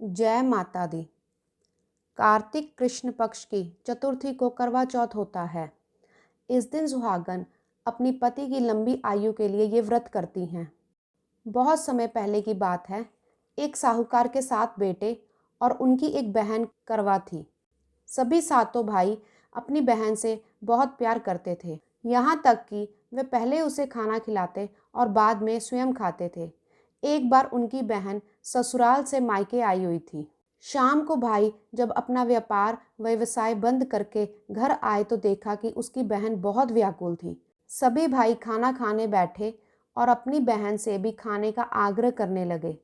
जय माता दी। कार्तिक कृष्ण पक्ष की चतुर्थी को करवा चौथ होता है। इस दिन सुहागन अपनी पति की लंबी आयु के लिए ये व्रत करती हैं। बहुत समय पहले की बात है। एक साहूकार के 7 बेटे और उनकी एक बहन करवा थी। सभी सातों भाई अपनी बहन से बहुत प्यार करते थे, यहाँ तक कि वे पहले उसे खाना खिलाते और बाद में स्वयं खाते थे। एक बार उनकी बहन ससुराल से मायके आई हुई थी। शाम को भाई जब अपना व्यापार व्यवसाय बंद करके घर आए तो देखा कि उसकी बहन बहुत व्याकुल थी। सभी भाई खाना खाने बैठे और अपनी बहन से भी खाने का आग्रह करने लगे,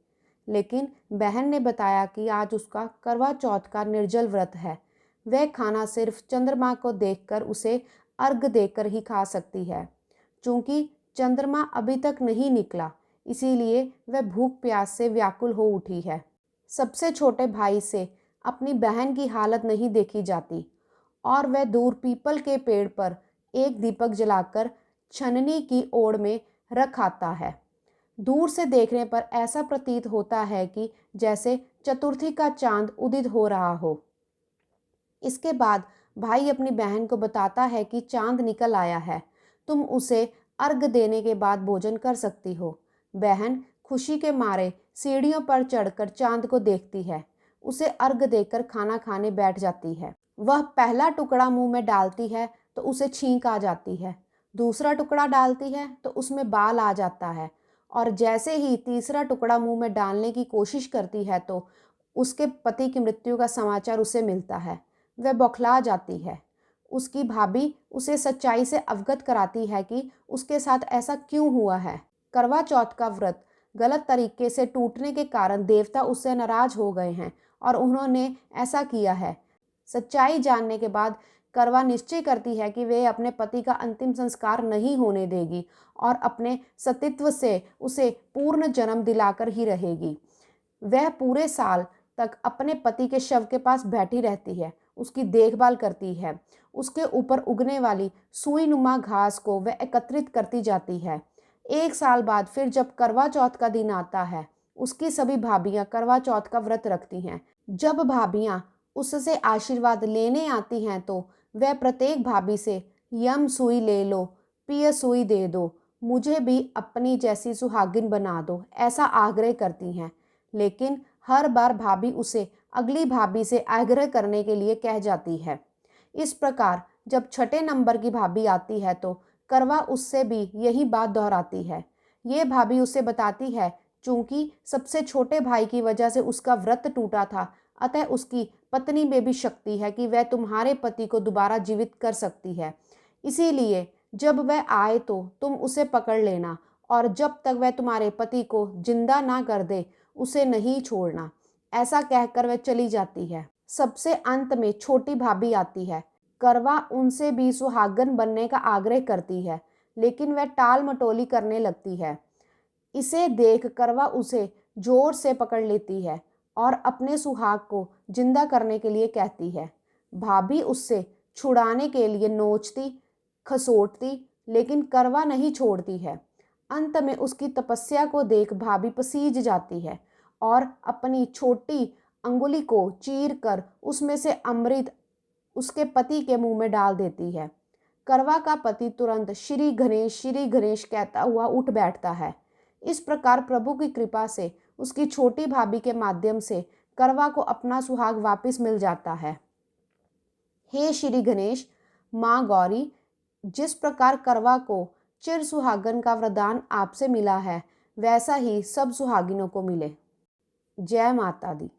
लेकिन बहन ने बताया कि आज उसका करवा चौथ का निर्जल व्रत है। वह खाना सिर्फ चंद्रमा को देखकर उसे अर्घ देकर ही खा सकती है। चूंकि चंद्रमा अभी तक नहीं निकला, इसीलिए वह भूख प्यास से व्याकुल हो उठी है। सबसे छोटे भाई से अपनी बहन की हालत नहीं देखी जाती और वह दूर पीपल के पेड़ पर एक दीपक जलाकर छननी की ओर में रख आता है। दूर से देखने पर ऐसा प्रतीत होता है कि जैसे चतुर्थी का चांद उदित हो रहा हो। इसके बाद भाई अपनी बहन को बताता है कि चांद निकल आया है, तुम उसे अर्घ देने के बाद भोजन कर सकती हो। बहन खुशी के मारे सीढ़ियों पर चढ़कर चांद को देखती है, उसे अर्घ देकर खाना खाने बैठ जाती है। वह पहला टुकड़ा मुंह में डालती है तो उसे छींक आ जाती है, दूसरा टुकड़ा डालती है तो उसमें बाल आ जाता है और जैसे ही तीसरा टुकड़ा मुंह में डालने की कोशिश करती है तो उसके पति की मृत्यु का समाचार उसे मिलता है। वह बौखला जाती है। उसकी भाभी उसे सच्चाई से अवगत कराती है कि उसके साथ ऐसा क्यों हुआ है। करवा चौथ का व्रत गलत तरीके से टूटने के कारण देवता उससे नाराज हो गए हैं और उन्होंने ऐसा किया है। सच्चाई जानने के बाद करवा निश्चय करती है कि वे अपने पति का अंतिम संस्कार नहीं होने देगी और अपने सतीत्व से उसे पूर्ण जन्म दिलाकर ही रहेगी। वह पूरे साल तक अपने पति के शव के पास बैठी रहती है, उसकी देखभाल करती है। उसके ऊपर उगने वाली सुई नुमा घास को वह एकत्रित करती जाती है। 1 साल बाद फिर जब करवा चौथ का दिन आता है, उसकी सभी भाभियां करवा चौथ का व्रत रखती हैं। जब भाभियां उससे आशीर्वाद लेने आती हैं तो वह प्रत्येक भाभी से यम सुई ले लो, पिय सुई दे दो, मुझे भी अपनी जैसी सुहागिन बना दो, ऐसा आग्रह करती हैं। लेकिन हर बार भाभी उसे अगली भाभी से आग्रह करने के लिए कह जाती है। इस प्रकार जब छठे नंबर की भाभी आती है तो करवा उससे भी यही बात दोहराती है। ये भाभी उसे बताती है चूंकि सबसे छोटे भाई की वजह से उसका व्रत टूटा था, अतः उसकी पत्नी में भी शक्ति है कि वह तुम्हारे पति को दोबारा जीवित कर सकती है। इसीलिए जब वह आए तो तुम उसे पकड़ लेना और जब तक वह तुम्हारे पति को जिंदा ना कर दे उसे नहीं छोड़ना। ऐसा कहकर वह चली जाती है। सबसे अंत में छोटी भाभी आती है। करवा उनसे भी सुहागन बनने का आग्रह करती है, लेकिन वह टाल मटोली करने लगती है। इसे देख करवा उसे जोर से पकड़ लेती है और अपने सुहाग को जिंदा करने के लिए कहती है। भाभी उससे छुड़ाने के लिए नोचती खसोटती, लेकिन करवा नहीं छोड़ती है। अंत में उसकी तपस्या को देख भाभी पसीज जाती है और अपनी छोटी अंगुली को चीर कर उसमें से अमृत उसके पति के मुंह में डाल देती है। करवा का पति तुरंत श्री गणेश कहता हुआ उठ बैठता है। इस प्रकार प्रभु की कृपा से उसकी छोटी भाभी के माध्यम से करवा को अपना सुहाग वापस मिल जाता है। हे श्री गणेश, माँ गौरी, जिस प्रकार करवा को चिर सुहागन का वरदान आपसे मिला है, वैसा ही सब सुहागिनों को मिले। जय माता दी।